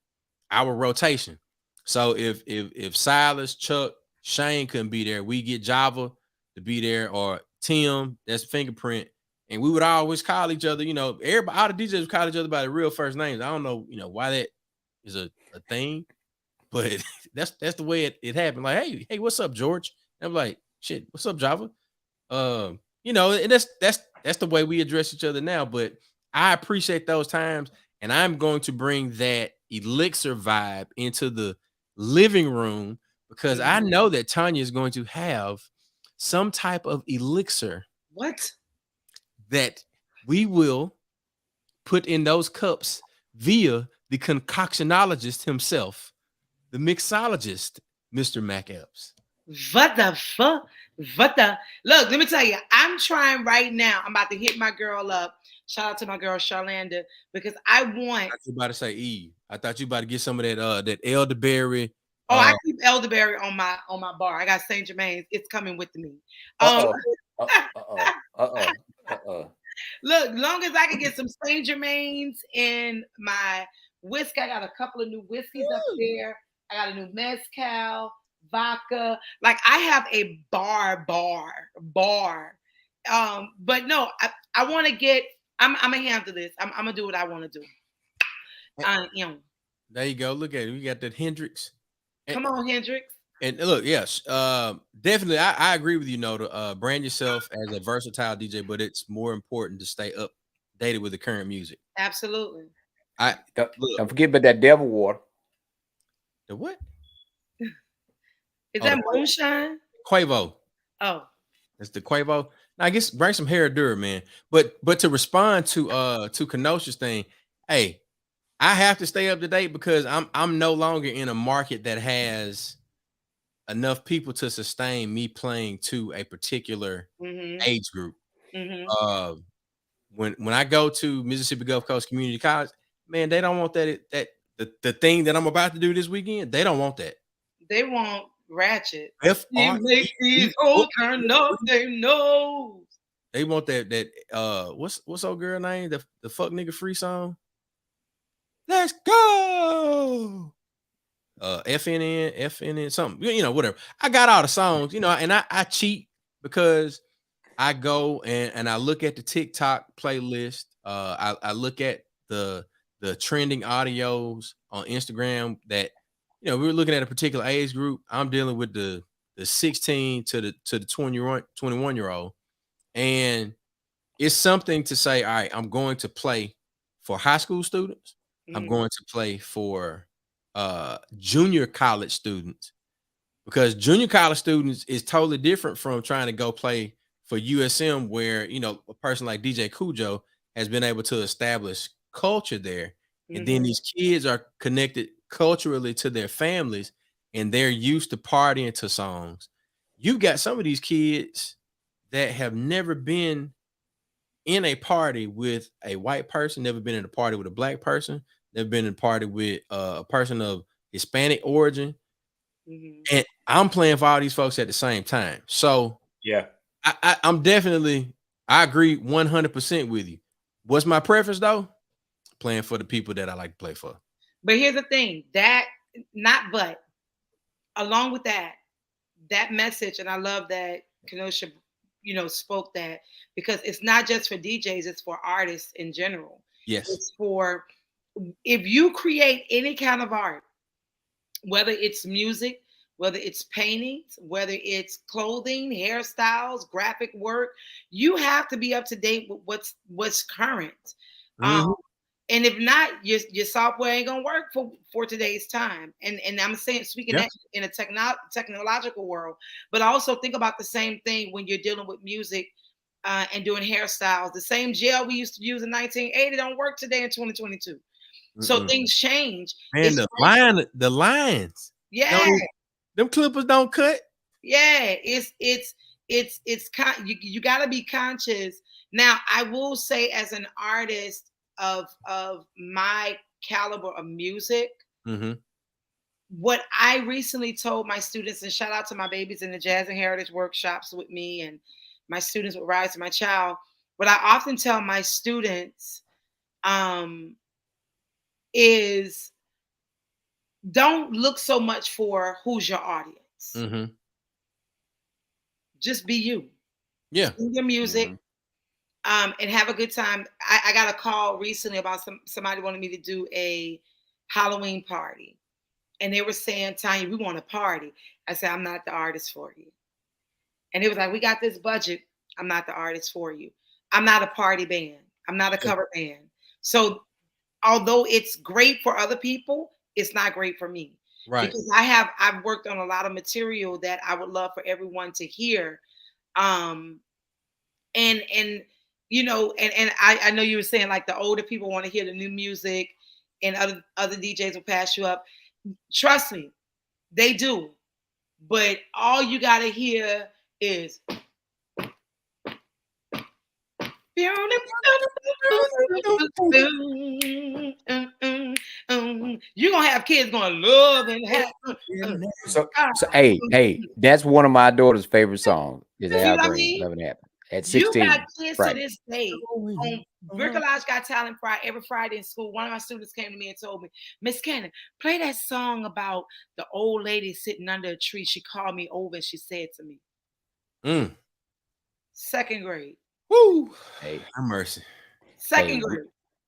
rotation. So if Silas, Chuck, Shane couldn't be there, we get Java to be there, or Tim, that's Fingerprint, and we would always call each other. Everybody, all the DJs would call each other by their real first names. I don't know, why that is a thing, but that's the way it happened. Like, hey, what's up, George? And I'm like, shit, what's up, Java? And that's the way we address each other now. But I appreciate those times, and I'm going to bring that Elixir vibe into the living room, because I know that Tonya is going to have some type of elixir. What? That we will put in those cups via the concoctionologist himself, the mixologist, Mr. Mac Epps. What the fuck? Look, let me tell you, I'm trying right now. I'm about to hit my girl up. Shout out to my girl Charlanda, because I want. I thought you about to say Eve. I thought you about to get some of that elderberry. I keep elderberry on my bar. I got Saint Germain's. It's coming with me. Look, long as I can get some Saint Germain's in my whiskey. I got a couple of new whiskeys up there. I got a new mezcal, vodka. Like, I have a bar. But no, I want to get. I'm gonna handle this. I'm gonna do what I want to do. There you go. Look at it. We got that Hendrix. Come on, Hendrix. And look, yes, definitely. I agree with you, to brand yourself as a versatile DJ, but it's more important to stay updated with the current music. Absolutely. Don't forget about that Devil Water. The what? Is that moonshine? Quavo. Oh, it's the Quavo. Now, I guess bring some Herradura, man. But to respond to Kenosha's thing, hey, I have to stay up to date, because I'm no longer in a market that has enough people to sustain me playing to a particular age group. When I go to Mississippi Gulf Coast Community College, man, they don't want the thing that I'm about to do this weekend. They don't want that. They want ratchet. You make these old turn up their nose. They want that what's old girl name? The fuck nigga free song. Let's go. FNN, something, whatever. I got all the songs, and I cheat, because I go and I look at the TikTok playlist. I look at the trending audios on Instagram that, we were looking at a particular age group. I'm dealing with the 16 to the 21-year-old. And it's something to say, all right, I'm going to play for high school students. I'm going to play for junior college students, because junior college students is totally different from trying to go play for USM, where, a person like DJ Cujo has been able to establish culture there. And then these kids are connected culturally to their families, and they're used to partying to songs. you got some of these kids that have never been in a party with a white person, never been in a party with a black person, never been in a party with a person of Hispanic origin. And I'm playing for all these folks at the same time. So yeah, I'm definitely, I agree 100% with you. What's my preference though? Playing for the people that I like to play for. But here's the thing, along with that message, and I love that Kenosha, spoke that, because it's not just for DJs, it's for artists in general. Yes. It's for, if you create any kind of art, whether it's music, whether it's paintings, whether it's clothing, hairstyles, graphic work, you have to be up to date with what's current. And if not, your software ain't gonna work for today's time. And I'm speaking that in a technological world, but also think about the same thing when you're dealing with music and doing hairstyles. The same gel we used to use in 1980 don't work today in 2022. So things change. And the lines. Yeah. Them clippers don't cut. Yeah, you got to be conscious. Now, I will say, as an artist of my caliber of music, what I recently told my students, and shout out to my babies in the Jazz and Heritage workshops with me, and my students with Rise to My Child, what I often tell my students is, don't look so much for who's your audience. Just be you. Yeah. Sing your music, and have a good time. I got a call recently about somebody wanted me to do a Halloween party. And they were saying, Tonya, we want a party. I said, I'm not the artist for you. And it was like, we got this budget. I'm not the artist for you. I'm not a party band. I'm not a cover band. So although it's great for other people, it's not great for me. Right. Because I've worked on a lot of material that I would love for everyone to hear. And I know you were saying, like, the older people want to hear the new music and other DJs will pass you up. Trust me, they do. But all you got to hear is you're gonna have kids going love and have. So hey, that's one of my daughter's favorite songs. Is Al Green, Love and Happy. At 16, you got kids to this day on Bricolage Got Talent every Friday in school. One of my students came to me and told me, Miss Cannon, play that song about the old lady sitting under a tree. She called me over and she said to me, second grade. Woo! Hey, have mercy. Second grade.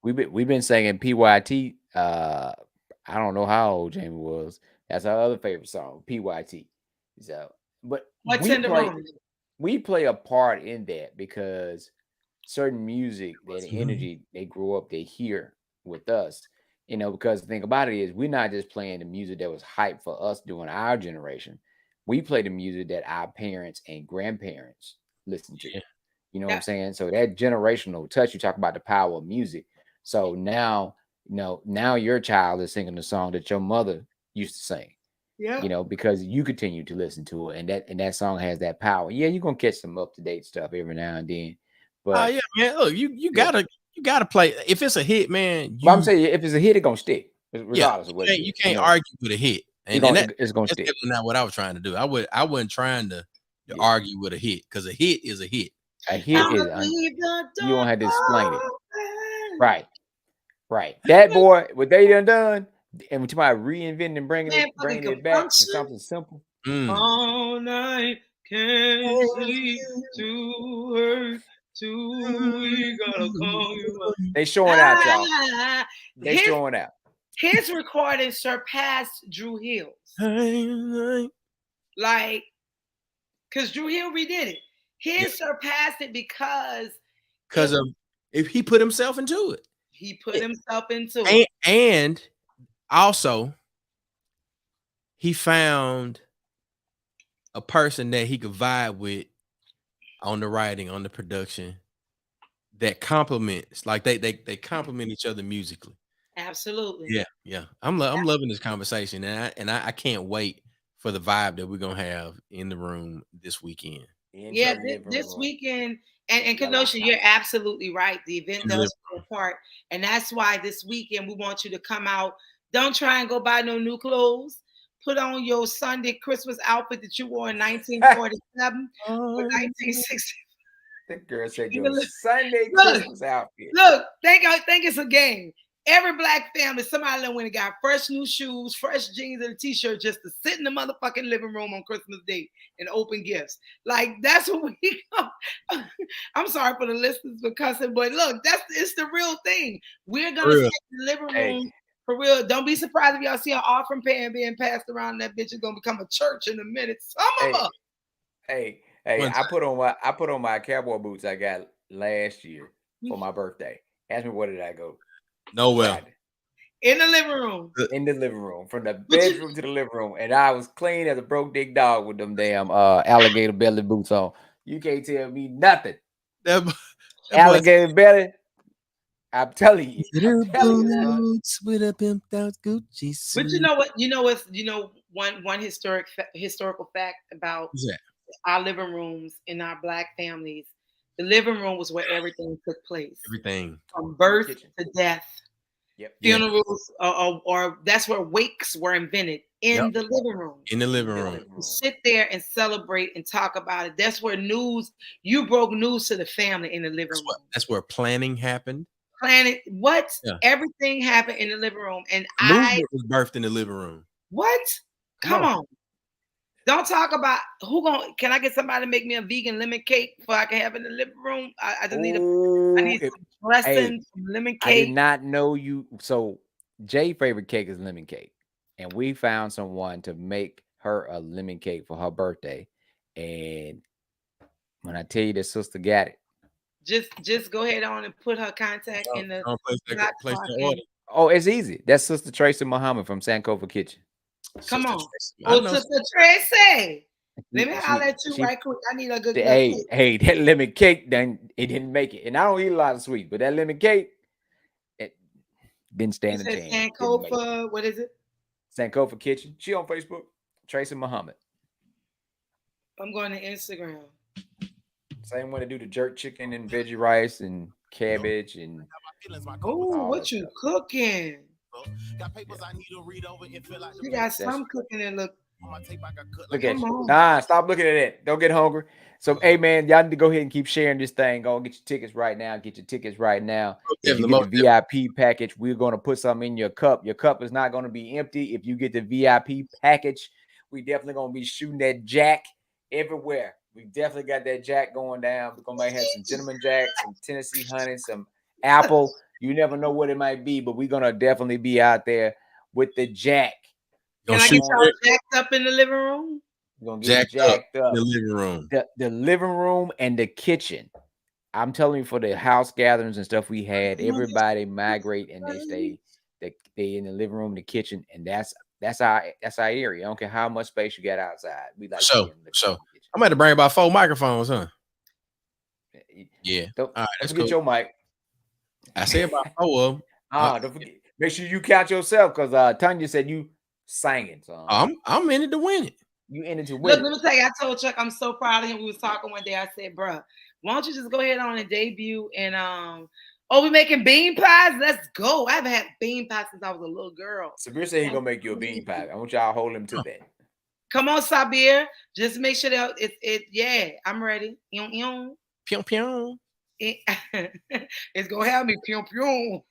We've been singing PYT. I don't know how old Jamie was. That's our other favorite song, PYT. So, but what's in the room? We play a part in that because certain music, that energy, they grow up, they hear with us. Because the thing about it is, we're not just playing the music that was hyped for us during our generation. We play the music that our parents and grandparents listened to. You know what I'm saying? So that generational touch, you talk about the power of music. So now your child is singing the song that your mother used to sing. Yeah. Because you continue to listen to it, and that song has that power. Yeah, you're gonna catch some up-to-date stuff every now and then. But yeah, man. Look, you gotta play. If it's a hit, man. I'm saying, if it's a hit, it's gonna stick. Regardless of what you can't argue with a hit. And it's gonna stick. That's not what I was trying to do. I wasn't trying to argue with a hit, because a hit is a hit. A hit is you don't have to explain it. Right. That boy, what they done, and we're talking about reinventing and bringing it back to something simple. All night can't sleep too hurt. We gotta call you up. They showing out, y'all. They showing out. His recording surpassed Drew Hill's. Like, because Drew Hill redid it. His surpassed it because of if he put himself into it. He put himself into it. And also, he found a person that he could vibe with on the writing, on the production, that complements, like they complement each other musically. Absolutely. Yeah. I'm loving this conversation, and I can't wait for the vibe that we're gonna have in the room this weekend. This weekend, and Kenosha, you're absolutely right. The event does play a part, and that's why this weekend we want you to come out. Don't try and go buy no new clothes. Put on your Sunday Christmas outfit that you wore in 1947 or 1960. The girl said your Sunday Christmas outfit. Look, think it's a game. Every black family, somebody went and got fresh new shoes, fresh jeans, and a t-shirt just to sit in the motherfucking living room on Christmas Day and open gifts. Like, that's what we go. I'm sorry for the listeners for cussing, but look, it's the real thing. We're gonna sit in the living room for real. Don't be surprised if y'all see an offering pan being passed around. That bitch is gonna become a church in a minute. Some of us. Hey, I put on my cowboy boots I got last year for my birthday. Ask me, where did I go? Nowhere. In the living room. In the living room. From the bedroom to the living room. And I was clean as a broke dick dog with them damn alligator belly boots on. You can't tell me nothing. Alligator belly. I'm telling you. Boots with a pimped out Gucci suit. But you know what? One historical fact about our living rooms in our black families. The living room was where everything took place. Everything from birth to death. Yep. Funerals, or that's where wakes were invented in the living room. In the living room, you sit there and celebrate and talk about it. That's where you broke news to the family in the living room. That's where planning happened. Everything happened in the living room, and movement was birthed in the living room. What? Come on. Don't talk about can I get somebody to make me a vegan lemon cake before I can have it in the living room? I just need some dressing, some lemon cake. I did not know you. So Jay's favorite cake is lemon cake. And we found someone to make her a lemon cake for her birthday. And when I tell you that sister got it. Just go ahead on and put her contact in the place the order. Oh, it's easy. That's Sister Tracy Muhammad from Sankofa Kitchen. Come on. Sister Tracy. Let me holler at you right quick. I need a good Hey, that lemon cake, it didn't make it. And I don't eat a lot of sweets, but that lemon cake, it didn't stand a chance. Sankofa, what is it? Sankofa Kitchen. She on Facebook. Tracy Muhammad. I'm going to Instagram. Same one to do the jerk chicken and veggie rice and cabbage and what you cooking? You got some cooking and look at you. Nah, stop looking at it. Don't get hungry. So, hey man, y'all need to go ahead and keep sharing this thing. Go get your tickets right now. If you get the VIP package, we're going to put something in your cup. Your cup is not going to be empty. If you get the VIP package, we definitely going to be shooting that jack everywhere. We definitely got that jack going down. We're going to have some cinnamon jack, some Tennessee honey, some apple. You never know what it might be, but we're going to definitely be out there with the jack. Can I get y'all jacked up in the living room? We're going to get jacked up. The living room. The living room and the kitchen. I'm telling you, for the house gatherings and stuff we had, everybody migrate and they in the living room, the kitchen, and that's our area. I don't care how much space you got outside. We like so I'm going to bring about 4 microphones, huh? Yeah. All right, let's get your mic. I say about 4 of them. Don't forget. Make sure you count yourself, because Tonya said you singing. So I'm in it to win it. You in it to win. Look, let me tell you, I told Chuck I'm so proud of him. We was talking one day. I said, "Bruh, why don't you just go ahead on and debut and we making bean pies? Let's go." I haven't had bean pies since I was a little girl. Sabir said he's gonna make you a bean pie. I want y'all to hold him to that. Come on, Sabir. Just make sure that yeah, I'm ready. Pyong pyong. It's gonna have me pyong pyong.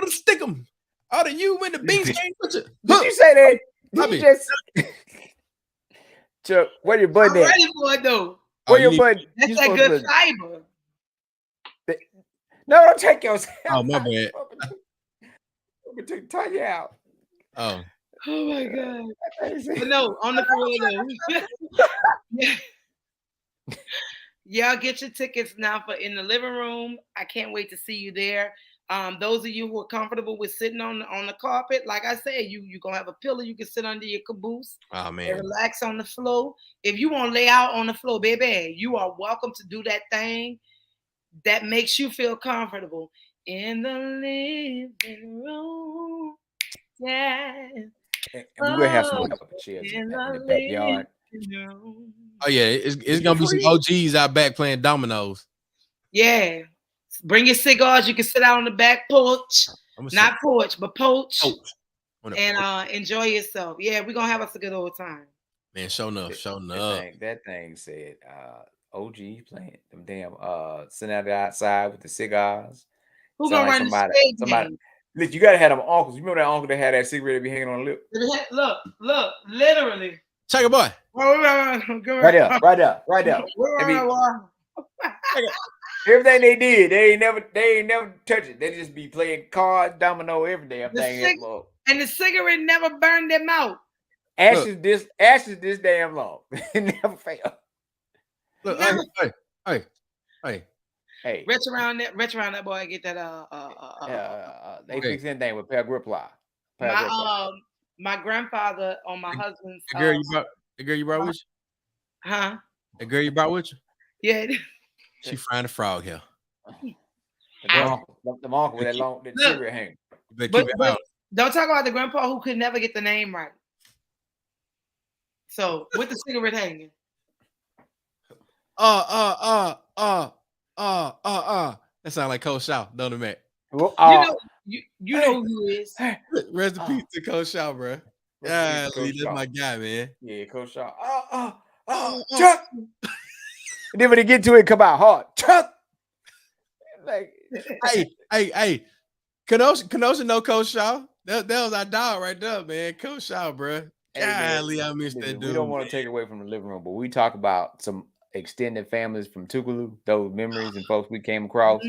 Stick them. Out of you in the beans game. Did you say that? Did you just Chuck, where your button at? I'm ready for it though. Where your button? That's that good fiber. No, don't take yourself. Oh, my bad. I'm gonna tie you out. Oh my God. But no, on the floor though. Y'all get your tickets now for in the living room. I can't wait to see you there. Those of you who are comfortable with sitting on the carpet, like I said, you're gonna have a pillow you can sit under your caboose. Oh man, and relax on the floor. If you want to lay out on the floor, baby, you are welcome to do that thing that makes you feel comfortable in the living room. Yeah. And we're gonna have some couple chairs in the backyard. Oh yeah, it's gonna be some OGs out back playing dominoes. Yeah, bring your cigars. You can sit out on the back porch, not porch, but porch, and enjoy yourself. Yeah, we're gonna have us a good old time. Man, show enough. That thing said, OG playing them damn sitting out outside with the cigars. Who gonna run the somebody? Look, you gotta have them uncles. You remember that uncle that had that cigarette that be hanging on the lip? Look, literally. Check it, boy. Right there. Everything they did, they ain't never touch it. They just be playing cards, domino, every damn thing. And the cigarette never burned them out. Ashes this damn long. It never failed. Look, hey. Retch around that boy. Get that. They fix anything with pair grip ply. My grandfather on my husband's. The girl you brought with you? Huh? The girl you brought with you? Yeah. She frying the frog here. The uncle with that cigarette hang. But don't talk about the grandpa who could never get the name right. So with the cigarette hanging. That sounds like Coach Shaw, don't it, Matt? You know who he is. Rest in peace to Coach Shaw, bro. Yeah, that's my guy, man. Yeah, Coach Shaw. Chuck. And then when they get to it, come out hard. Chuck. Like, hey. Kenosha know Coach Shaw. That was our dog right there, man. Coach Shaw, bro. Golly, I miss that dude. We don't want to take away from the living room, but we talk about some extended families from Tougaloo, those memories and folks we came across.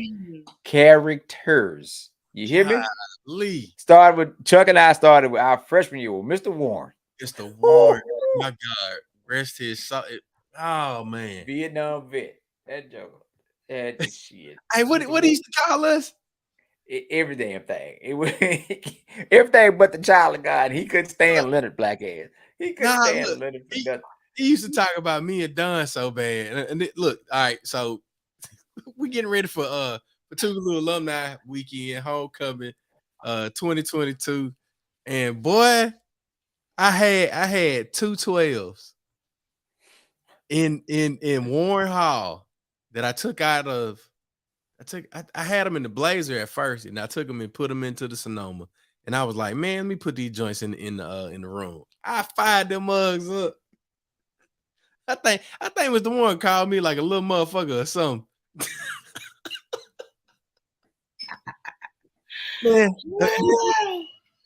Characters. You hear me? Lee. Started with Chuck and I started with our freshman year with Mr. Warren. Mr. Warren. My God. Rest his soul. Oh man. Vietnam vet. That joke. That shit. Hey, what he used to call us? Every damn thing. It was everything but the child of God. He couldn't stand Leonard Blackass. He couldn't stand Leonard. He used to talk about me and Don so bad. And look, all right, so we getting ready for Tougaloo Alumni Weekend, homecoming, 2022. And boy, I had 2 12s in Warren Hall that I took out of. I had them in the Blazer at first, and I took them and put them into the Sonoma. And I was like, man, let me put these joints in the room. I fired them mugs up. I think Mr. Warren called me like a little motherfucker or something. Man.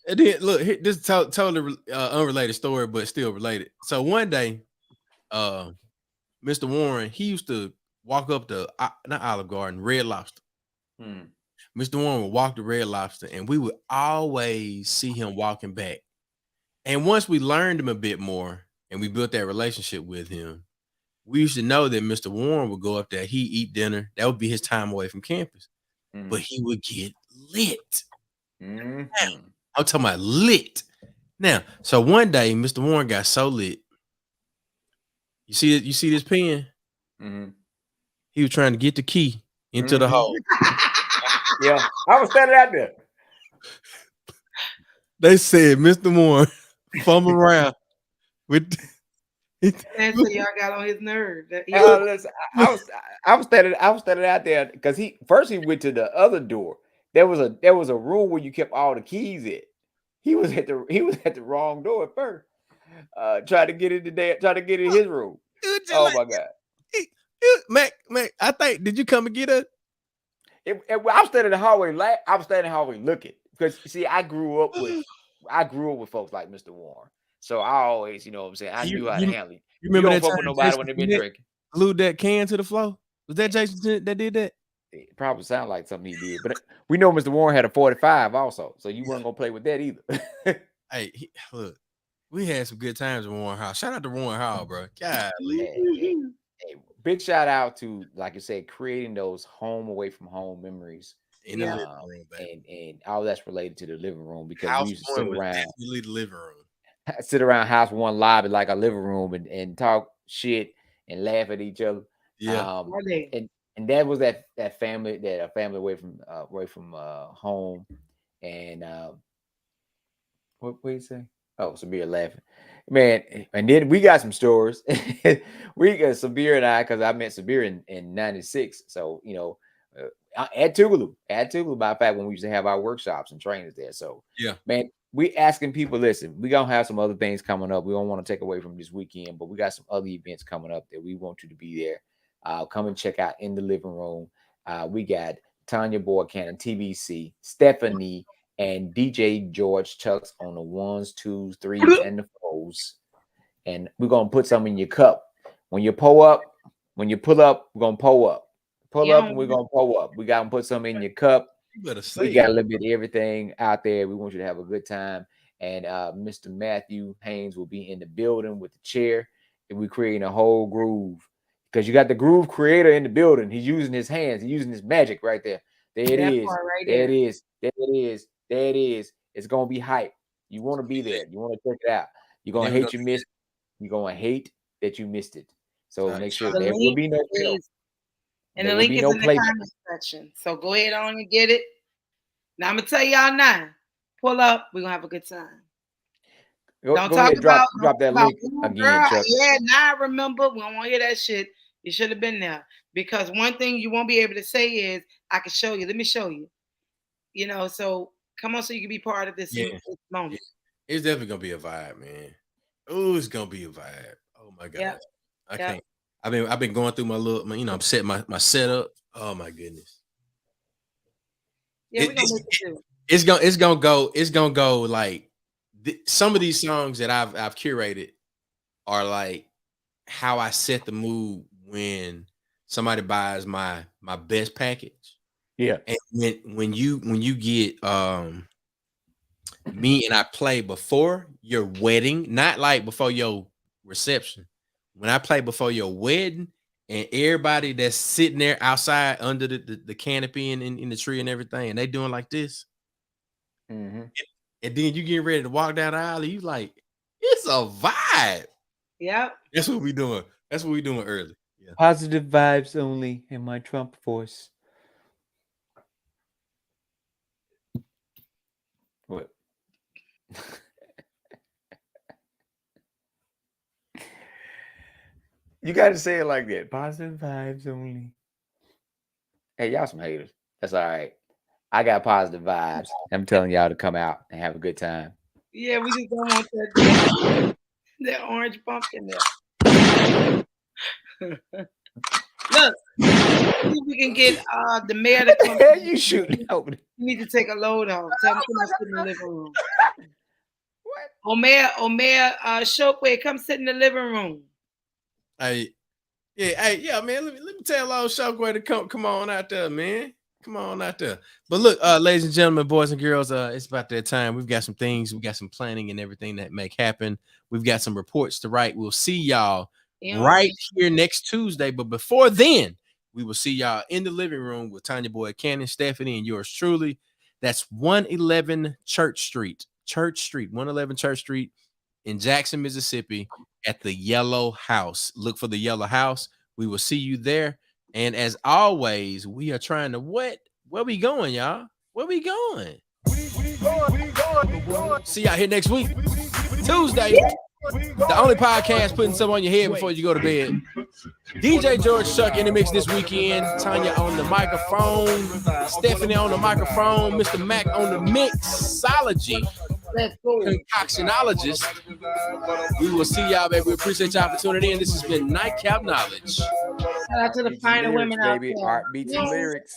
And then look, this is totally unrelated story, but still related. So one day, Mr. Warren, he used to walk up to not Olive Garden, Red Lobster. Mr. Warren would walk to Red Lobster, and we would always see him walking back. And once we learned him a bit more, and we built that relationship with him, we used to know that Mr. Warren would go up there, he'd eat dinner. That would be his time away from campus. But he would get lit. Now, I'm talking about lit. Now, so one day, Mr. Warren got so lit. You see this pen? He was trying to get the key into the hole. Yeah, I was standing out there. They said, Mr. Warren, fumble around with. And so y'all got on his nerve. Listen, I was standing out there because he went to the other door. There was a room where you kept all the keys at. He was at the wrong door at first. Trying to get in his room. Oh my God. Mac, I think, did you come and get us? I was standing in the hallway. I was standing in the hallway looking because see, I grew up with folks like Mr. Warren. So I always, you know what I'm saying, I knew how to handle it. You remember that time with nobody when they've been drinking? Glued that can to the floor? Was that Jason that did that? It probably sounded like something he did, but we know Mr. Warren had a 45 also, so you weren't gonna play with that either. Hey, look, we had some good times in Warren Hall. Shout out to Warren Hall, bro. Golly. Hey, big shout out to, like you said, creating those home away from home memories in the living room, and all that's related to the living room because we used to sit around the living room. Sit around House One lobby like a living room and talk shit and laugh at each other. Yeah, and that was that family away from home. And what do you say? Oh, Sabir laughing. Man, and then we got some stories. We got Sabir and I, because I met Sabir in 96. So, at Tougaloo, by the fact, when we used to have our workshops and trainings there. So, yeah, man, we asking people, listen, we gonna have some other things coming up. We don't want to take away from this weekend, but we got some other events coming up that we want you to be there. Come and check out In the Living Room. We got Tonya Boyd-Cannon, TBC, Stephanie, and DJ George Chucks on the 1s, 2s, 3s, and the 4s. And we're gonna put some in your cup. When you pull up, we're gonna pull up. Pull up and we're gonna pull up. We gotta put some in your cup. We got a little bit of everything out there. We want you to have a good time. And Mr. Matthew Haynes will be in the building with the chair. And we're creating a whole groove. Because you got the groove creator in the building. He's using his hands. He's using his magic right there. There it is. There it is. There it is. There it is. It's going to be hype. You want to be there. You want to check it out. You're going to hate you missed it. You're going to hate that you missed it. So make sure there will be no fail. And the link is in the comment section. So go ahead on and get it. Now I'm going to tell y'all now. Pull up. We're going to have a good time. Don't talk about drop that link again, Chuck. Yeah, now I remember. We don't want to hear that shit. You should have been there. Because one thing you won't be able to say is, I can show you. Let me show you. So come on so you can be part of this moment. It's definitely going to be a vibe, man. Oh, it's going to be a vibe. Oh, my God. Yep. I can't. I've been going through I'm setting my setup. Oh, my goodness. Yeah, we're going to make it too. It's gonna go like some of these songs that I've curated are like how I set the mood when somebody buys my best package. Yeah. And when you get me and I play before your wedding, not like before your reception. When I play before your wedding and everybody that's sitting there outside under the canopy and in the tree and everything, and they doing like this. Mm-hmm. And then you get ready to walk down the aisle, you like, it's a vibe. Yep. That's what we doing. That's what we doing early. Yeah. Positive vibes only in my Trump force. What? You got to say it like that. Positive vibes only. Hey, y'all some haters. That's all right. I got positive vibes. I'm telling y'all to come out and have a good time. Yeah, we just don't want that orange pumpkin there. Look, see if we can get the mayor to come. You shooting over there. You need to take a load off. Tell him to come sit in the living room. What? Omer Shokwe, come sit in the living room. Man. Let me tell old Shokwe to come on out there, man. Come on out there. But look, ladies and gentlemen, boys and girls, it's about that time. We've got some things. We got some planning and everything that make happen. We've got some reports to write. We'll see y'all right here next Tuesday. But before then, we will see y'all in the living room with Tonya Boyd-Cannon, Stephanie, and yours truly. That's 111 Church Street, 111 Church Street in Jackson, Mississippi, at the Yellow House. Look for the Yellow House. We will see you there. And as always, we are trying to Where we going, y'all? Where we going? We going. See y'all here next week, Tuesday. The only podcast putting something on your head before you go to bed. DJ George Chuck in the mix this weekend. Tonya on the microphone. Stephanie on the microphone. Mr. Mac on the mixology. Concoctionologist. We will see y'all, baby. We appreciate y'all for tuning in. This has been Nightcap Knowledge. Shout out to the finer women out there. Art beats and lyrics.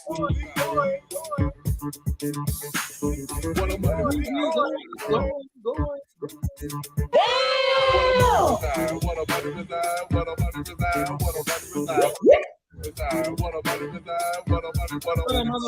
Damn!